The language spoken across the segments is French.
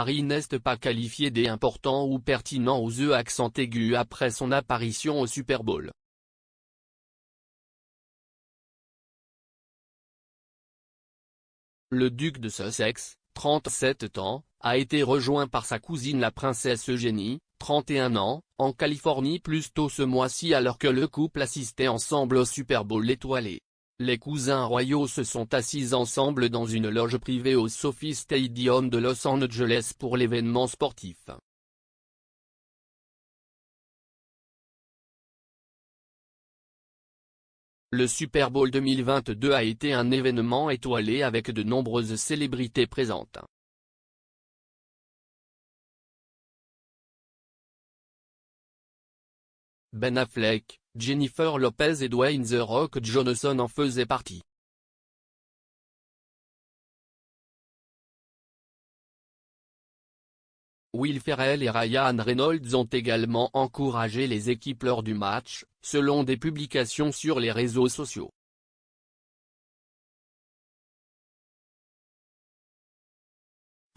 Harry n'est pas qualifié d'important ou pertinent aux accent aigu après son apparition au Super Bowl. Le duc de Sussex, 37 ans, a été rejoint par sa cousine la princesse Eugénie, 31 ans, en Californie plus tôt ce mois-ci alors que le couple assistait ensemble au Super Bowl étoilé. Les cousins royaux se sont assis ensemble dans une loge privée au SoFi Stadium de Los Angeles pour l'événement sportif. Le Super Bowl 2022 a été un événement étoilé avec de nombreuses célébrités présentes. Ben Affleck, Jennifer Lopez et Dwayne The Rock Johnson en faisaient partie. Will Ferrell et Ryan Reynolds ont également encouragé les équipes lors du match, selon des publications sur les réseaux sociaux.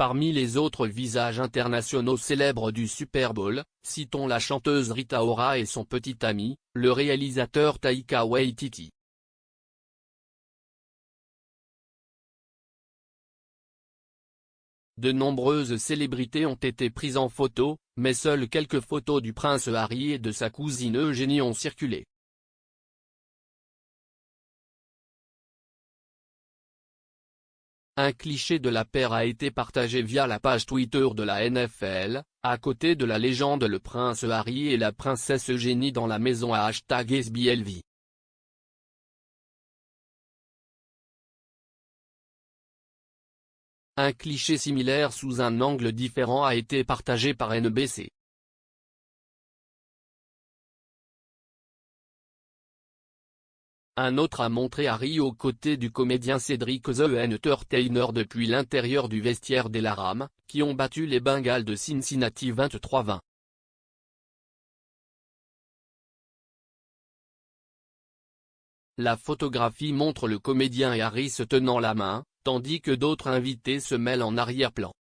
Parmi les autres visages internationaux célèbres du Super Bowl, citons la chanteuse Rita Ora et son petit ami, le réalisateur Taika Waititi. De nombreuses célébrités ont été prises en photo, mais seules quelques photos du prince Harry et de sa cousine Eugénie ont circulé. Un cliché de la paire a été partagé via la page Twitter de la NFL, à côté de la légende le prince Harry et la princesse Eugénie dans la maison à #SBLV. Un cliché similaire sous un angle différent a été partagé par NBC. Un autre a montré Harry aux côtés du comédien Cedric The Entertainer depuis l'intérieur du vestiaire des Rams, qui ont battu les Bengals de Cincinnati 23-20. La photographie montre le comédien et Harry se tenant la main, tandis que d'autres invités se mêlent en arrière-plan.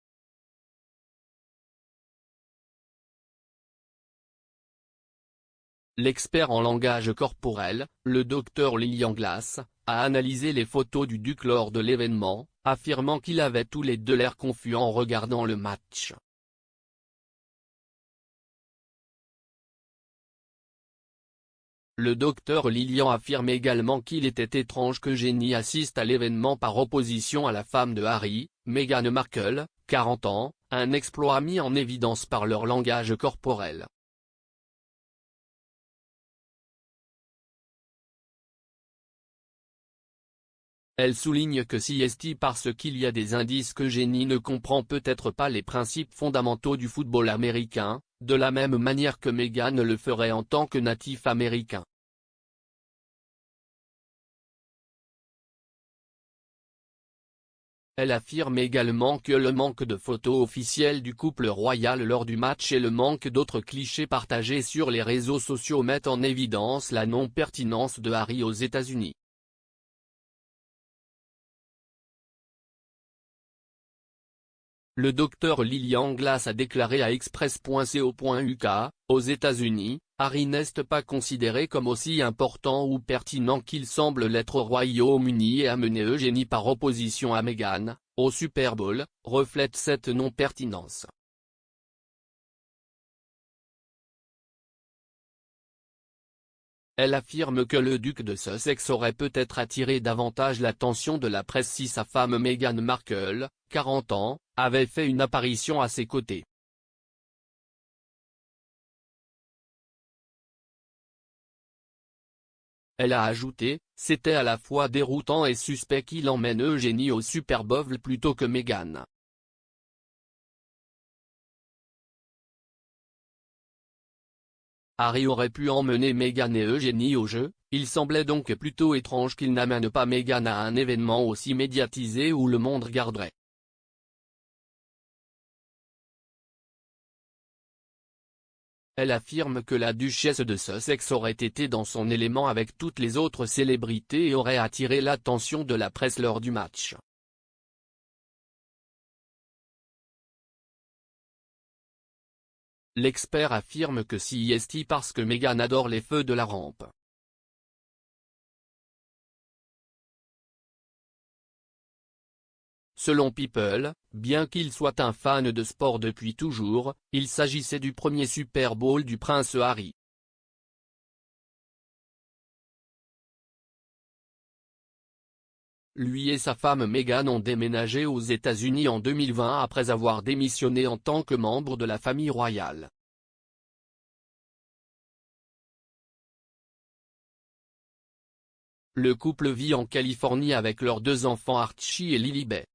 L'expert en langage corporel, le Dr Lillian Glass, a analysé les photos du duc lors de l'événement, affirmant qu'ils avaient tous les deux l'air confus en regardant le match. Le docteur Lillian affirme également qu'il était étrange qu'Eugénie assiste à l'événement par opposition à la femme de Harry, Meghan Markle, 40 ans, un exploit mis en évidence par leur langage corporel. Elle souligne que si est parce qu'il y a des indices qu'Eugénie ne comprend peut-être pas les principes fondamentaux du football américain, de la même manière que Meghan le ferait en tant que natif américain. Elle affirme également que le manque de photos officielles du couple royal lors du match et le manque d'autres clichés partagés sur les réseaux sociaux mettent en évidence la non-pertinence de Harry aux États-Unis. Le docteur Lillian Glass a déclaré à Express.co.uk, aux États-Unis, Harry n'est pas considéré comme aussi important ou pertinent qu'il semble l'être au Royaume-Uni et amener Eugénie par opposition à Meghan, au Super Bowl, reflète cette non-pertinence. Elle affirme que le duc de Sussex aurait peut-être attiré davantage l'attention de la presse si sa femme Meghan Markle, 40 ans, avait fait une apparition à ses côtés. Elle a ajouté, c'était à la fois déroutant et suspect qu'il emmène Eugénie au Super Bowl plutôt que Meghan. Harry aurait pu emmener Meghan et Eugénie au jeu, il semblait donc plutôt étrange qu'il n'amène pas Meghan à un événement aussi médiatisé où le monde regarderait. Elle affirme que la duchesse de Sussex aurait été dans son élément avec toutes les autres célébrités et aurait attiré l'attention de la presse lors du match. L'expert affirme que c'est parce que Meghan adore les feux de la rampe. Selon People, bien qu'il soit un fan de sport depuis toujours, il s'agissait du premier Super Bowl du prince Harry. Lui et sa femme Meghan ont déménagé aux États-Unis en 2020 après avoir démissionné en tant que membre de la famille royale. Le couple vit en Californie avec leurs deux enfants Archie et Lilibet.